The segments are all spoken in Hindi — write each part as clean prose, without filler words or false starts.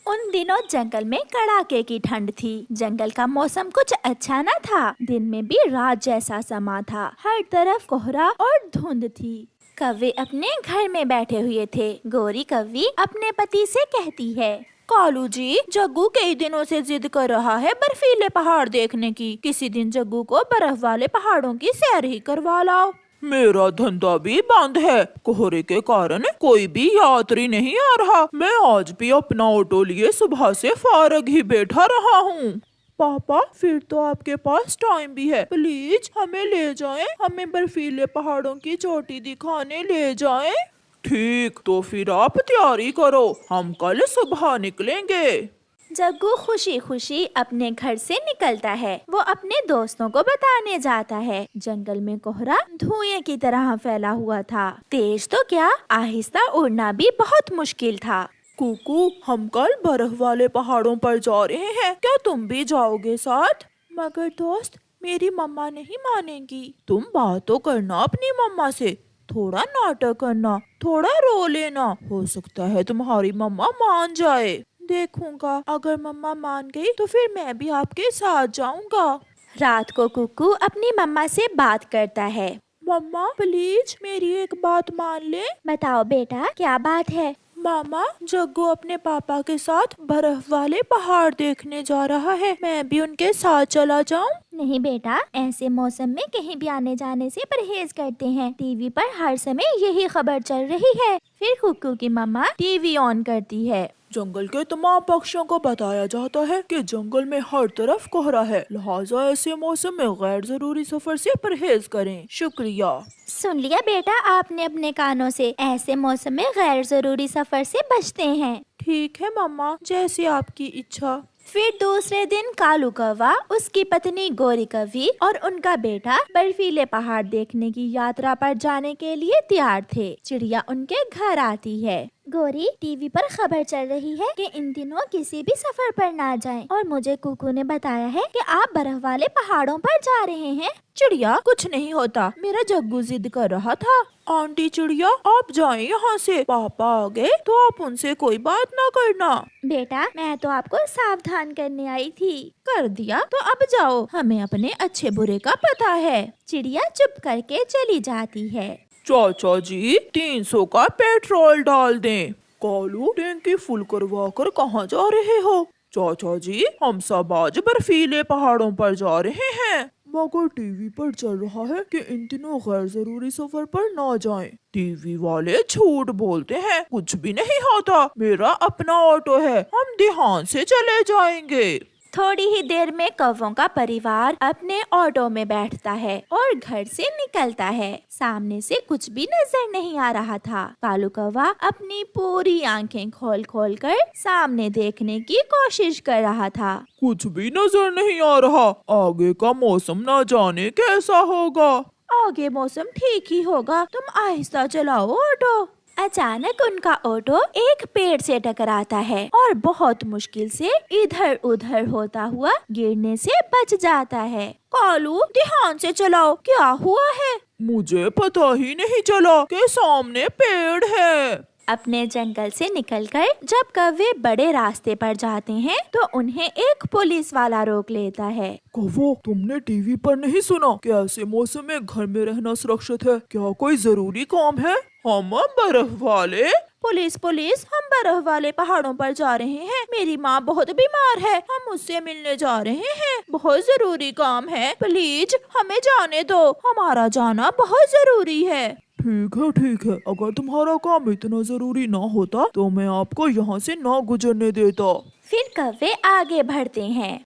उन दिनों जंगल में कड़ाके की ठंड थी। जंगल का मौसम कुछ अच्छा न था। दिन में भी रात जैसा समा था। हर तरफ कोहरा और धुंध थी। कौवे अपने घर में बैठे हुए थे। गोरी कौवी अपने पति से कहती है, कालू जी, जग्गू कई दिनों से जिद कर रहा है बर्फीले पहाड़ देखने की। किसी दिन जग्गू को बर्फ वाले पहाड़ों की सैर ही करवा लाओ। मेरा धंधा भी बंद है। कोहरे के कारण कोई भी यात्री नहीं आ रहा। मैं आज भी अपना ऑटो लिए सुबह से फारग ही बैठा रहा हूँ। पापा, फिर तो आपके पास टाइम भी है। प्लीज हमें ले जाएं। हमें बर्फीले पहाड़ों की चोटी दिखाने ले जाएं। ठीक, तो फिर आप तैयारी करो, हम कल सुबह निकलेंगे। जग्गू खुशी खुशी अपने घर से निकलता है। वो अपने दोस्तों को बताने जाता है। जंगल में कोहरा धुएं की तरह फैला हुआ था। तेज तो क्या, आहिस्ता उड़ना भी बहुत मुश्किल था। कुकू, हम कल बर्फ वाले पहाड़ों पर जा रहे हैं, क्या तुम भी जाओगे साथ? मगर दोस्त, मेरी मम्मा नहीं मानेगी। तुम बात तो करना अपनी मम्मा से। थोड़ा नाटक करना, थोड़ा रो लेना, हो सकता है तुम्हारी मम्मा मान जाए। देखूंगा, अगर मम्मा मान गई तो फिर मैं भी आपके साथ जाऊंगा। रात को कुकू अपनी मम्मा से बात करता है। मम्मा, प्लीज मेरी एक बात मान ले। बताओ बेटा, क्या बात है? मामा, जग्गू अपने पापा के साथ बर्फ वाले पहाड़ देखने जा रहा है। मैं भी उनके साथ चला जाऊं? नहीं बेटा, ऐसे मौसम में कहीं भी आने जाने से परहेज करते हैं। टीवी पर हर समय यही खबर चल रही है। फिर कुकू की मम्मा टीवी ऑन करती है। जंगल के तमाम पक्षियों को बताया जाता है कि जंगल में हर तरफ कोहरा है, लिहाजा ऐसे मौसम में गैर जरूरी सफर से परहेज करें। शुक्रिया। सुन लिया बेटा आपने अपने कानों से। ऐसे मौसम में गैर जरूरी सफर से बचते हैं। ठीक है मम्मा, जैसी आपकी इच्छा। फिर दूसरे दिन कालू कौवा, उसकी पत्नी गोरी कौवी और उनका बेटा बर्फीले पहाड़ देखने की यात्रा पर जाने के लिए तैयार थे। चिड़िया उनके घर आती है। गोरी, टीवी पर खबर चल रही है कि इन दिनों किसी भी सफर पर ना जाएं, और मुझे कुकू ने बताया है कि आप बर्फ वाले पहाड़ों पर जा रहे हैं। चिड़िया, कुछ नहीं होता, मेरा जग्गू जिद कर रहा था। आंटी चिड़िया, आप जाएं यहाँ से। पापा आ गए तो आप उनसे कोई बात ना करना। बेटा, मैं तो आपको सावधान करने आई थी। कर दिया तो अब जाओ, हमें अपने अच्छे बुरे का पता है। चिड़िया चुप करके चली जाती है। चाचा जी, 300 का पेट्रोल डाल दें। कालू, टैंकी फुल करवा कर कहाँ जा रहे हो? चाचा जी, हम सब आज बर्फीले पहाड़ों पर जा रहे हैं। मगर टीवी पर चल रहा है कि इन दिनों गैर जरूरी सफर पर ना जाएं। टीवी वाले झूठ बोलते हैं, कुछ भी नहीं होता। मेरा अपना ऑटो है, हम ध्यान से चले जाएंगे। थोड़ी ही देर में कौवों का परिवार अपने ऑटो में बैठता है और घर से निकलता है। सामने से कुछ भी नजर नहीं आ रहा था। कालू कौवा अपनी पूरी आंखें खोल खोल कर सामने देखने की कोशिश कर रहा था। कुछ भी नजर नहीं आ रहा। आगे का मौसम ना जाने कैसा होगा। आगे मौसम ठीक ही होगा, तुम आहिस्ता चलाओ ऑटो। अचानक उनका ऑटो एक पेड़ से टकराता है और बहुत मुश्किल से इधर उधर होता हुआ गिरने से बच जाता है। कालू, ध्यान से चलाओ, क्या हुआ है? मुझे पता ही नहीं चला कि सामने पेड़ है। अपने जंगल से निकलकर जब कौवे बड़े रास्ते पर जाते हैं तो उन्हें एक पुलिस वाला रोक लेता है। कौवो, तुमने टीवी पर नहीं सुना कि ऐसे मौसम में घर में रहना सुरक्षित है? क्या कोई जरूरी काम है? हम बर्फ वाले पुलिस, हम बर्फ वाले पहाड़ों पर जा रहे हैं। मेरी माँ बहुत बीमार है, हम उससे मिलने जा रहे हैं। बहुत जरूरी काम है, प्लीज हमें जाने दो, हमारा जाना बहुत जरूरी है। ठीक है, अगर तुम्हारा काम इतना जरूरी ना होता तो मैं आपको यहाँ से ना गुजरने देता। फिर कौवे आगे बढ़ते हैं।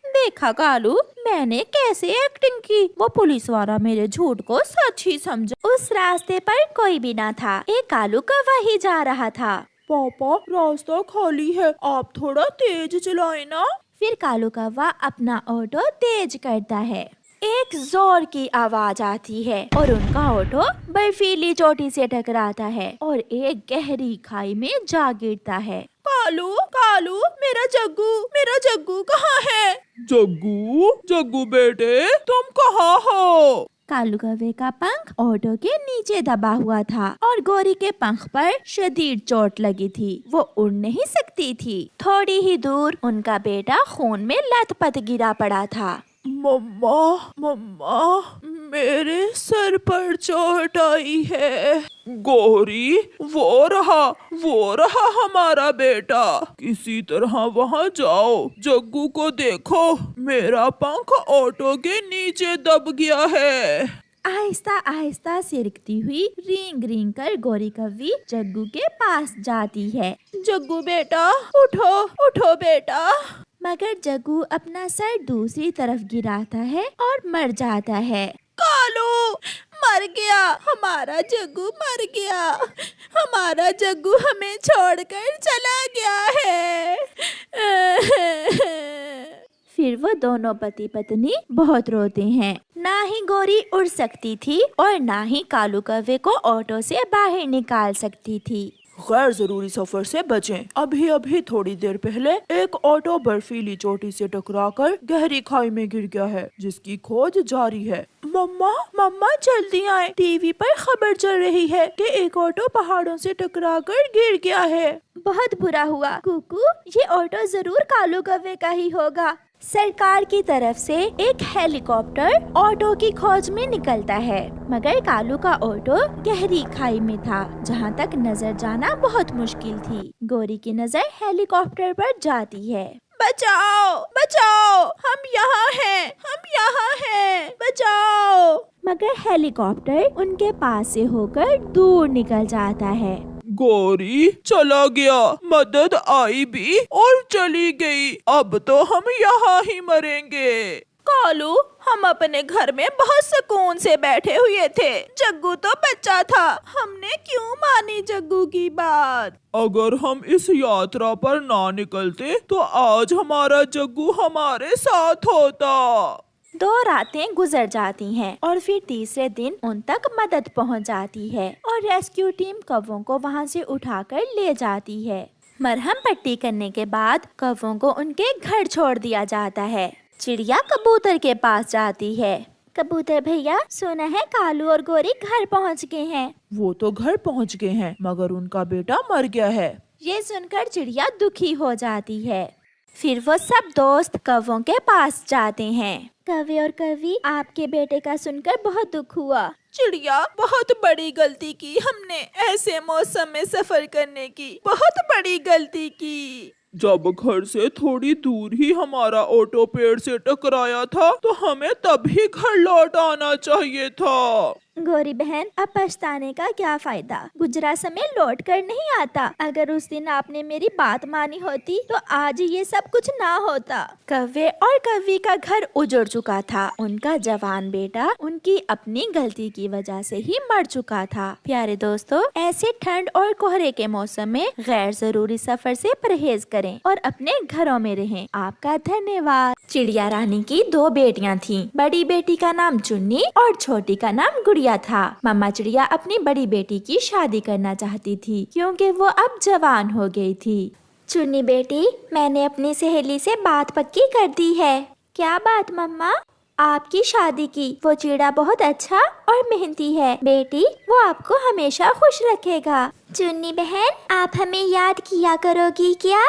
देखा कालू, मैंने कैसे एक्टिंग की। वो पुलिस वाला मेरे झूठ को सच ही समझा। उस रास्ते पर कोई भी ना था, एक कालू कौवा ही जा रहा था। पापा, रास्ता खाली है, आप थोड़ा तेज चलाए ना। फिर कालू कौवा अपना ऑटो तेज करता है। एक जोर की आवाज आती है और उनका ऑटो बर्फीली चोटी से टकराता है और एक गहरी खाई में जा गिरता है। कालू, मेरा जग्गू कहाँ है? जग्गू बेटे, तुम कहाँ हो? कालू कौवे का पंख ऑटो के नीचे दबा हुआ था और गोरी के पंख पर शदीद चोट लगी थी। वो उड़ नहीं सकती थी। थोड़ी ही दूर उनका बेटा खून में लथपथ गिरा पड़ा था। मम्मा मम्मा, मेरे सर पर चोट आई है। गौरी, वो रहा हमारा बेटा। किसी तरह वहाँ जाओ, जग्गू को देखो, मेरा पंख ऑटो के नीचे दब गया है। आहिस्ता आहिस्ता सिरकती हुई रींग रींग कर गोरी कौवी जग्गू के पास जाती है। जग्गू बेटा, उठो उठो बेटा। मगर जग्गू अपना सर दूसरी तरफ गिराता है और मर जाता है। कालू मर गया, हमारा जग्गू मर गया। हमारा जग्गू हमें छोड़कर चला गया है। फिर वो दोनों पति पत्नी बहुत रोते हैं। ना ही गोरी उड़ सकती थी और ना ही कालू कौवे को ऑटो से बाहर निकाल सकती थी। गैर जरूरी सफर से बचें। अभी अभी थोड़ी देर पहले एक ऑटो बर्फीली चोटी से टकराकर गहरी खाई में गिर गया है, जिसकी खोज जारी है। मम्मा मम्मा जल्दी आए, टीवी पर खबर चल रही है कि एक ऑटो पहाड़ों से टकराकर गिर गया है। बहुत बुरा हुआ कुकू, ये ऑटो जरूर कालू कौवे का ही होगा। सरकार की तरफ से एक हेलीकॉप्टर ऑटो की खोज में निकलता है, मगर कालू का ऑटो गहरी खाई में था, जहां तक नजर जाना बहुत मुश्किल थी। गोरी की नजर हेलीकॉप्टर पर जाती है। बचाओ बचाओ, हम यहाँ हैं, बचाओ। मगर हेलीकॉप्टर उनके पास से होकर दूर निकल जाता है। गौरी चला गया, मदद आई भी और चली गई। अब तो हम यहाँ ही मरेंगे। कालू, हम अपने घर में बहुत सुकून से बैठे हुए थे। जग्गू तो बच्चा था, हमने क्यों मानी जग्गू की बात? अगर हम इस यात्रा पर ना निकलते तो आज हमारा जग्गू हमारे साथ होता। 2 रातें गुजर जाती हैं और फिर तीसरे दिन उन तक मदद पहुंच जाती है और रेस्क्यू टीम कौवों को वहां से उठाकर ले जाती है। मरहम पट्टी करने के बाद कौवों को उनके घर छोड़ दिया जाता है। चिड़िया कबूतर के पास जाती है। कबूतर भैया, सुना है कालू और गोरी घर पहुंच गए हैं। वो तो घर पहुंच गए हैं, मगर उनका बेटा मर गया है। ये सुनकर चिड़िया दुखी हो जाती है। फिर वो सब दोस्त कौवों के पास जाते हैं। कौवे और कौवी, आपके बेटे का सुनकर बहुत दुख हुआ। चिड़िया, बहुत बड़ी गलती की हमने, ऐसे मौसम में सफर करने की बहुत बड़ी गलती की। जब घर से थोड़ी दूर ही हमारा ऑटो पेड़ से टकराया था तो हमें तभी घर लौट आना चाहिए था। गोरी बहन, अब पछताने का क्या फायदा, गुजरा समय लौट कर नहीं आता। अगर उस दिन आपने मेरी बात मानी होती तो आज ये सब कुछ ना होता। कौवे और कौवी का घर उजड़ चुका था। उनका जवान बेटा उनकी अपनी गलती की वजह से ही मर चुका था। प्यारे दोस्तों, ऐसे ठंड और कोहरे के मौसम में गैर जरूरी सफर से परहेज करें और अपने घरों में रहें। आपका धन्यवाद। चिड़िया रानी की 2 बेटियां थीं। बड़ी बेटी का नाम चुन्नी और छोटी का नाम गुड़िया था। मम्मा चिड़िया अपनी बड़ी बेटी की शादी करना चाहती थी, क्योंकि वो अब जवान हो गई थी। चुन्नी बेटी, मैंने अपनी सहेली से बात पक्की कर दी है। क्या बात मम्मा? आपकी शादी की। वो चिड़ा बहुत अच्छा और मेहनती है बेटी, वो आपको हमेशा खुश रखेगा। चुन्नी बहन, आप हमें याद किया करोगी क्या?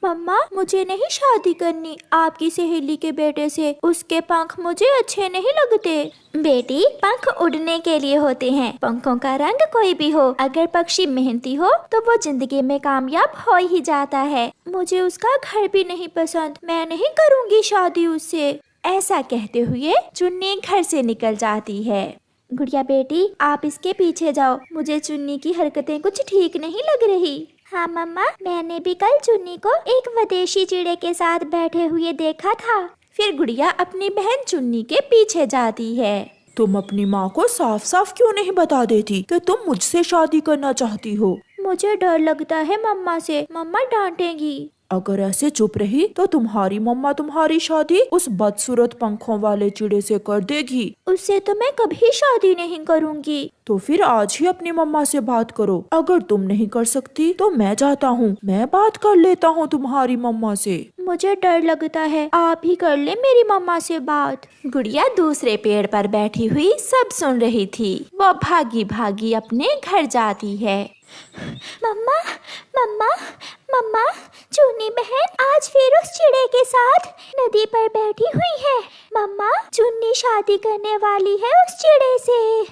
मम्मा, मुझे नहीं शादी करनी आपकी सहेली के बेटे से, उसके पंख मुझे अच्छे नहीं लगते। बेटी, पंख उड़ने के लिए होते हैं, पंखों का रंग कोई भी हो, अगर पक्षी मेहनती हो तो वो जिंदगी में कामयाब हो ही जाता है। मुझे उसका घर भी नहीं पसंद, मैं नहीं करूँगी शादी उससे। ऐसा कहते हुए चुन्नी घर से निकल जाती है। गुड़िया बेटी, आप इसके पीछे जाओ, मुझे चुन्नी की हरकतें कुछ ठीक नहीं लग रही। हाँ मम्मा, मैंने भी कल चुन्नी को एक विदेशी चिड़े के साथ बैठे हुए देखा था। फिर गुड़िया अपनी बहन चुन्नी के पीछे जाती है। तुम अपनी माँ को साफ साफ क्यों नहीं बता देती कि तुम मुझसे शादी करना चाहती हो? मुझे डर लगता है मम्मा से, मम्मा डांटेगी। अगर ऐसे चुप रही तो तुम्हारी मम्मा तुम्हारी शादी उस बदसूरत पंखों वाले चिड़े से कर देगी। उससे तो मैं कभी शादी नहीं करूँगी। तो फिर आज ही अपनी मम्मा से बात करो। अगर तुम नहीं कर सकती तो मैं जाता हूँ, मैं बात कर लेता हूँ तुम्हारी मम्मा से। मुझे डर लगता है, आप ही कर ले मेरी मम्मा से बात। गुड़िया दूसरे पेड़ पर बैठी हुई सब सुन रही थी। वो भागी भागी अपने घर जाती है। मम्मा मम्मा मम्मा, चुन्नी बहन आज फिर उस चिड़े के साथ नदी पर बैठी हुई है। मम्मा, चुन्नी शादी करने वाली है उस चिड़े से।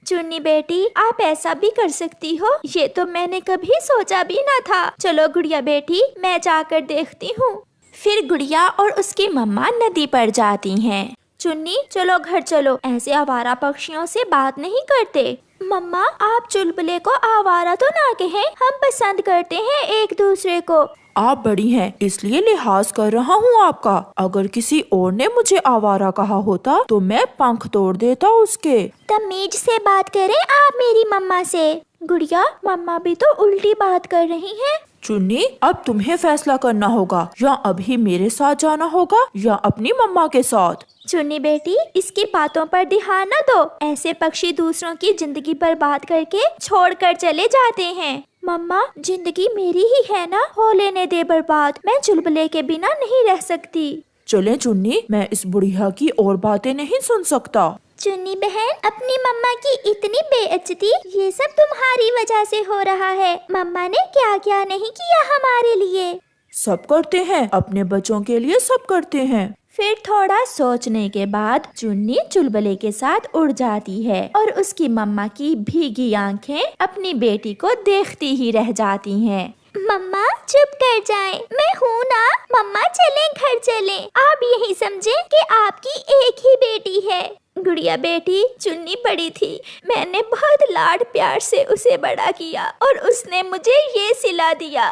चुन्नी बेटी, आप ऐसा भी कर सकती हो, ये तो मैंने कभी सोचा भी ना था। चलो गुड़िया बेटी, मैं जाकर देखती हूँ। फिर गुड़िया और उसकी मम्मा नदी पर जाती हैं। चुन्नी चलो घर चलो, ऐसे आवारा पक्षियों से बात नहीं करते। मम्मा, आप चुलबुले को आवारा तो ना कहें, हम पसंद करते हैं एक दूसरे को। आप बड़ी हैं इसलिए लिहाज कर रहा हूँ आपका। अगर किसी और ने मुझे आवारा कहा होता तो मैं पंख तोड़ देता उसके। तमीज से बात करें आप मेरी मम्मा से। गुड़िया, मम्मा भी तो उल्टी बात कर रही हैं। चुन्नी, अब तुम्हें फैसला करना होगा, या अभी मेरे साथ जाना होगा या अपनी मम्मा के साथ। चुन्नी बेटी, इसकी बातों पर ध्यान न दो। ऐसे पक्षी दूसरों की जिंदगी बर्बाद करके छोड़कर चले जाते हैं। मम्मा, जिंदगी मेरी ही है ना, हो लेने दे बर्बाद। मैं चुलबुले के बिना नहीं रह सकती। चले चुन्नी, मैं इस बुढ़िया की और बातें नहीं सुन सकता। चुन्नी बहन, अपनी मम्मा की इतनी बेइज्जती, ये सब तुम्हारी वजह से हो रहा है। मम्मा ने क्या क्या नहीं किया हमारे लिए। सब करते हैं, अपने बच्चों के लिए सब करते हैं। फिर थोड़ा सोचने के बाद चुन्नी चुलबुले के साथ उड़ जाती है और उसकी मम्मा की भीगी आंखें अपनी बेटी को देखती ही रह जाती हैं। मम्मा चुप कर जाएं, मैं हूँ ना। मम्मा चलें, घर चलें। आप यही समझें कि आपकी एक ही बेटी है। गुड़िया बेटी, चुन्नी बड़ी थी, मैंने बहुत लाड प्यार से उसे बड़ा किया और उसने मुझे ये सिला दिया।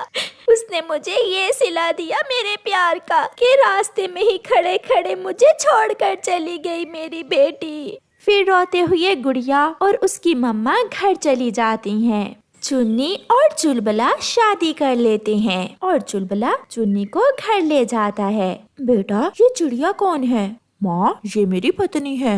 उसने मुझे ये सिला दिया मेरे प्यार का कि रास्ते में ही खड़े खड़े मुझे छोड़कर चली गई मेरी बेटी। फिर रोते हुए गुड़िया और उसकी मम्मा घर चली जाती हैं। चुन्नी और चुलबुला शादी कर लेते हैं और चुलबुला चुन्नी को घर ले जाता है। बेटा, ये चिड़िया कौन है? माँ, ये मेरी पत्नी है।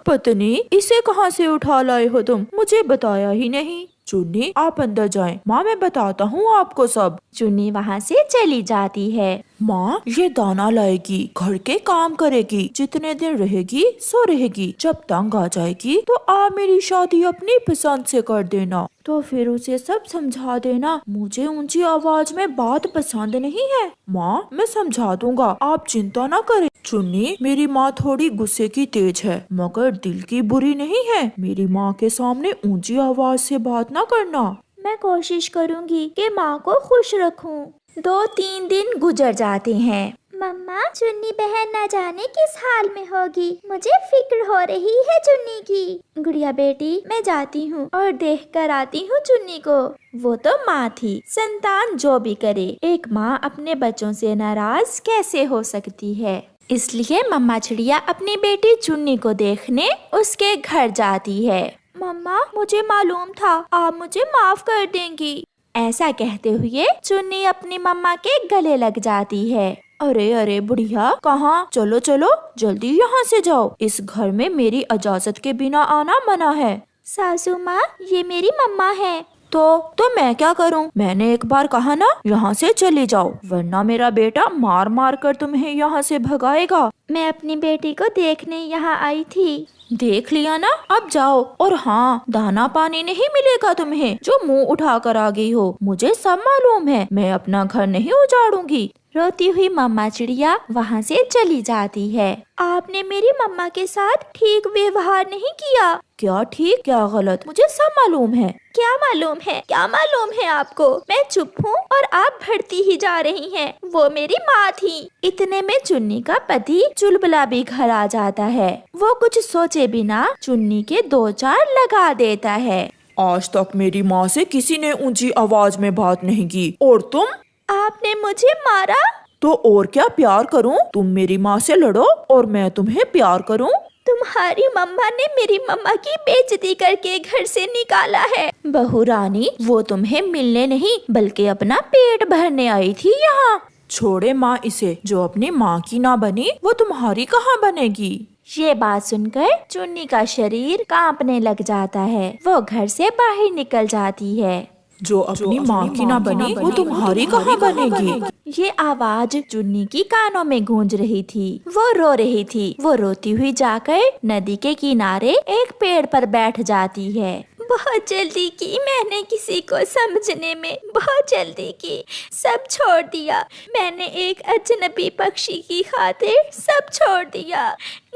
पत्नी, इसे कहाँ से उठा लाए हो तुम? मुझे बताया ही नहीं। चुन्नी, आप अंदर जाएं, माँ मैं बताता हूँ आपको सब। चुन्नी वहाँ से चली जाती है। माँ, ये दाना लाएगी, घर के काम करेगी, जितने दिन रहेगी सो रहेगी। जब तंग आ जाएगी तो आप मेरी शादी अपनी पसंद से कर देना। तो फिर उसे सब समझा देना, मुझे ऊंची आवाज में बात पसंद नहीं है। माँ, मैं समझा दूंगा, आप चिंता ना करें। चुन्नी, मेरी माँ थोड़ी गुस्से की तेज है मगर दिल की बुरी नहीं है। मेरी माँ के सामने ऊंची आवाज से बात ना करना। मैं कोशिश करूँगी कि माँ को खुश रखूं। 2-3 दिन गुजर जाते हैं। मम्मा, चुन्नी बहन न जाने किस हाल में होगी। मुझे फिक्र हो रही है चुन्नी की। गुड़िया बेटी, मैं जाती हूँ और देख कर आती हूँ चुन्नी को। वो तो माँ थी, संतान जो भी करे, एक माँ अपने बच्चों से नाराज कैसे हो सकती है। इसलिए मम्मा चिड़िया अपनी बेटी चुन्नी को देखने उसके घर जाती है। मम्मा, मुझे मालूम था, आप मुझे माफ कर देंगी। ऐसा कहते हुए चुन्नी अपनी मम्मा के गले लग जाती है। अरे अरे बुढ़िया, कहाँ? चलो चलो जल्दी यहाँ से जाओ, इस घर में मेरी इजाजत के बिना आना मना है। सासू माँ, ये मेरी मम्मा है। तो मैं क्या करूं? मैंने एक बार कहा ना, यहाँ से चली जाओ, वरना मेरा बेटा मार मार कर तुम्हें यहाँ से भगाएगा। मैं अपनी बेटी को देखने यहाँ आई थी। देख लिया ना, अब जाओ। और हाँ, दाना पानी नहीं मिलेगा तुम्हें जो मुंह उठा कर आ गई हो। मुझे सब मालूम है, मैं अपना घर नहीं उजाड़ूंगी। रोती हुई मम्मा चिड़िया वहाँ से चली जाती है। आपने मेरी मम्मा के साथ ठीक व्यवहार नहीं किया। क्या ठीक क्या गलत, मुझे सब मालूम है। क्या मालूम है? क्या मालूम है आपको? मैं चुप हूँ और आप बढ़ती ही जा रही हैं। वो मेरी माँ थी। इतने में चुन्नी का पति चुलबुला भी घर आ जाता है। वो कुछ सोचे बिना चुन्नी के 2-4 लगा देता है। आज तक मेरी माँ से किसी ने ऊंची आवाज में बात नहीं की, और तुम? आपने मुझे मारा? तो और क्या प्यार करूं? तुम मेरी माँ से लड़ो और मैं तुम्हें प्यार करूं। तो तुम्हारी मम्मा ने मेरी मम्मा की बेइज्जती करके घर से निकाला है। बहू रानी, वो तुम्हें मिलने नहीं बल्कि अपना पेट भरने आई थी यहाँ। छोड़े माँ इसे, जो अपनी माँ की ना बनी वो तुम्हारी कहाँ बनेगी। ये बात सुनकर चुन्नी का शरीर कांपने लग जाता है। वो घर से बाहर निकल जाती है। जो अपनी माँ की ना बनी वो तुम्हारी कहाँ बनेगी। ये आवाज चुन्नी की कानों में गूंज रही थी। वो रो रही थी। वो रोती हुई जाकर नदी के किनारे एक पेड़ पर बैठ जाती है। बहुत जल्दी की मैंने किसी को समझने में, बहुत जल्दी की। सब छोड़ दिया मैंने एक अजनबी पक्षी की खातिर, सब छोड़ दिया।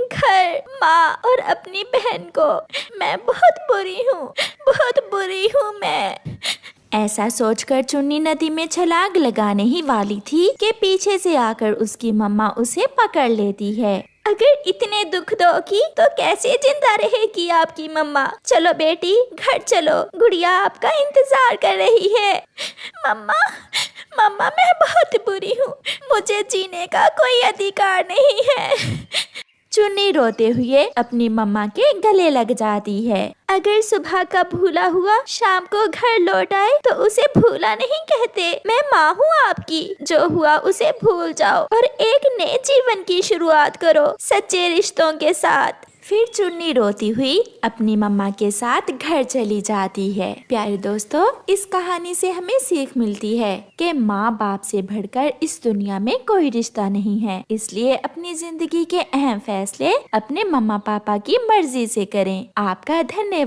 घर, माँ और अपनी बहन को। मैं बहुत बुरी हूँ, बहुत बुरी हूँ मैं। ऐसा सोचकर चुन्नी नदी में छलांग लगाने ही वाली थी कि पीछे से आकर उसकी मम्मा उसे पकड़ लेती है। अगर इतने दुख दोगी तो कैसे जिंदा रहेगी आपकी मम्मा। चलो बेटी, घर चलो, गुड़िया आपका इंतजार कर रही है। मम्मा, मम्मा मैं बहुत बुरी हूँ, मुझे जीने का कोई अधिकार नहीं है। चुन्नी रोते हुए अपनी मम्मा के गले लग जाती है। अगर सुबह का भूला हुआ शाम को घर लौट आए तो उसे भूला नहीं कहते। मैं माँ हूँ आपकी, जो हुआ उसे भूल जाओ और एक नए जीवन की शुरुआत करो सच्चे रिश्तों के साथ। फिर चुन्नी रोती हुई अपनी मम्मा के साथ घर चली जाती है। प्यारे दोस्तों, इस कहानी से हमें सीख मिलती है कि माँ बाप से बढ़कर इस दुनिया में कोई रिश्ता नहीं है। इसलिए अपनी जिंदगी के अहम फैसले अपने मम्मा पापा की मर्जी से करें। आपका धन्यवाद।